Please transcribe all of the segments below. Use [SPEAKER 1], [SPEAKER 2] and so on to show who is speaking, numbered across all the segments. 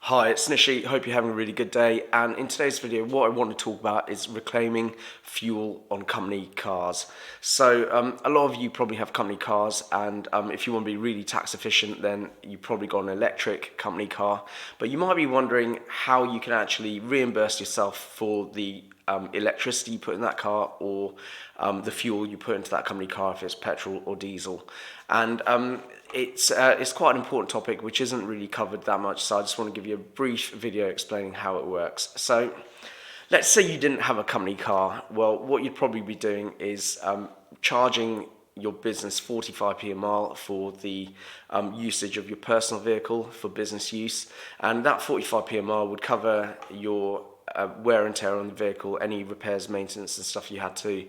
[SPEAKER 1] Hi, it's Nishi. Hope you're having a really good day. And in today's video, what I want to talk about is reclaiming fuel on company cars. So a lot of you probably have company cars, and if you want to be really tax efficient, then you probably got an electric company car. But you might be wondering how you can actually reimburse yourself for the electricity you put in that car, or the fuel you put into that company car, if it's petrol or diesel. And it's quite an important topic which isn't really covered that much, so I just want to give you a brief video explaining how it works. So let's say you didn't have a company car. Well, what you'd probably be doing is charging your business 45p a mile for the usage of your personal vehicle for business use, and that 45p a mile would cover your wear and tear on the vehicle, any repairs, maintenance and stuff you had to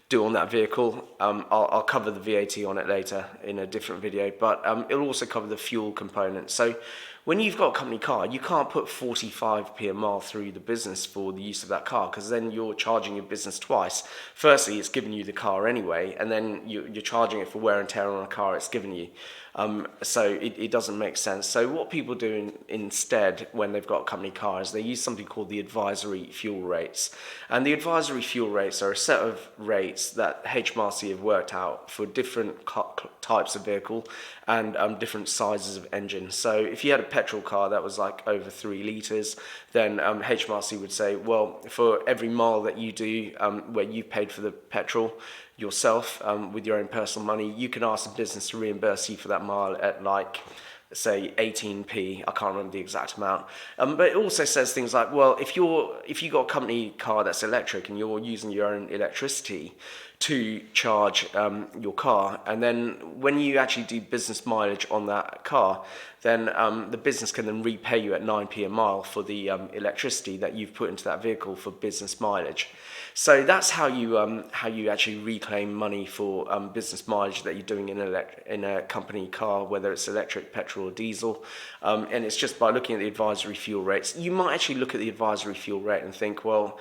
[SPEAKER 1] do on that vehicle. I'll cover the VAT on it later in a different video, but it'll also cover the fuel component. So when you've got a company car, you can't put 45p a mile through the business for the use of that car, because then you're charging your business twice. Firstly, it's giving you the car anyway, and then you're charging it for wear and tear on a car it's given you. So it doesn't make sense. So what people do instead when they've got a company car is they use something called the advisory fuel rates. And the advisory fuel rates are a set of rates that HMRC have worked out for different types of vehicle and different sizes of engine. So if you had a petrol car that was like over 3 litres, then HMRC would say, well, for every mile that you do where you paid for the petrol yourself with your own personal money, you can ask the business to reimburse you for that mile at, like, say 18p. I can't remember the exact amount, but it also says things like, well, if you got a company car that's electric and you're using your own electricity to charge your car, and then when you actually do business mileage on that car, then the business can then repay you at 9p a mile for the electricity that you've put into that vehicle for business mileage. So that's how you actually reclaim money for business mileage that you're doing in a company car, whether it's electric, petrol or diesel. And it's just by looking at the advisory fuel rates. You might actually look at the advisory fuel rate and think, well,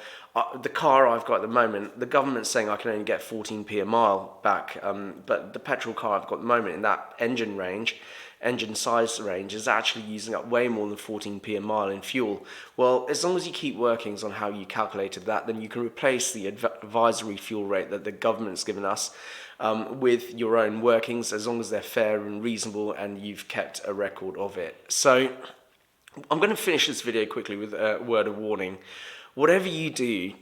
[SPEAKER 1] the car I've got at the moment, the government's saying I can only get 14p a mile back, but the petrol car I've got at the moment in that engine size range is actually using up way more than 14p a mile in fuel. Well, as long as you keep workings on how you calculated that, then you can replace the advisory fuel rate that the government's given us with your own workings, as long as they're fair and reasonable and you've kept a record of it. So I'm going to finish this video quickly with a word of warning. Whatever you do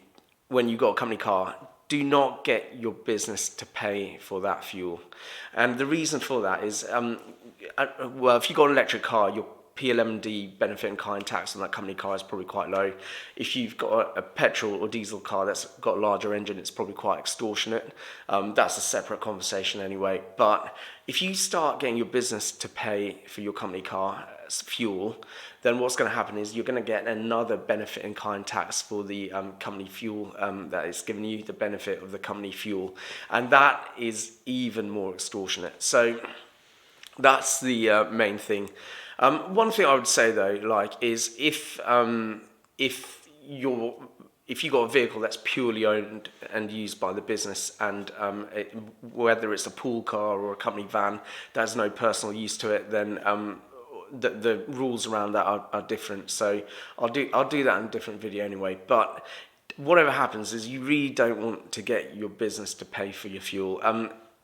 [SPEAKER 1] when you've got a company car, do not get your business to pay for that fuel. And the reason for that is, well, if you've got an electric car, your P11D benefit in kind tax on that company car is probably quite low. If you've got a petrol or diesel car that's got a larger engine, it's probably quite extortionate. That's a separate conversation anyway. But if you start getting your business to pay for your company car fuel, then what's going to happen is you're going to get another benefit in kind tax for the company fuel that is giving you, the benefit of the company fuel, and that is even more extortionate. So that's the main thing. One thing I would say though, is if you got a vehicle that's purely owned and used by the business, and whether it's a pool car or a company van that has no personal use to it, then the rules around that are different. So I'll do that in a different video anyway. But whatever happens is you really don't want to get your business to pay for your fuel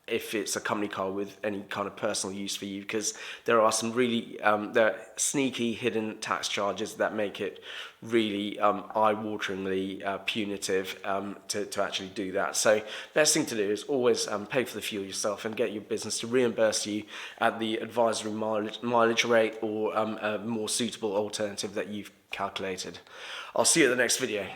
[SPEAKER 1] if it's a company car with any kind of personal use for you, because there are some really there are sneaky hidden tax charges that make it really eye-wateringly punitive to actually do that. So best thing to do is always pay for the fuel yourself and get your business to reimburse you at the advisory mileage rate, or a more suitable alternative that you've calculated. I'll see you at the next video.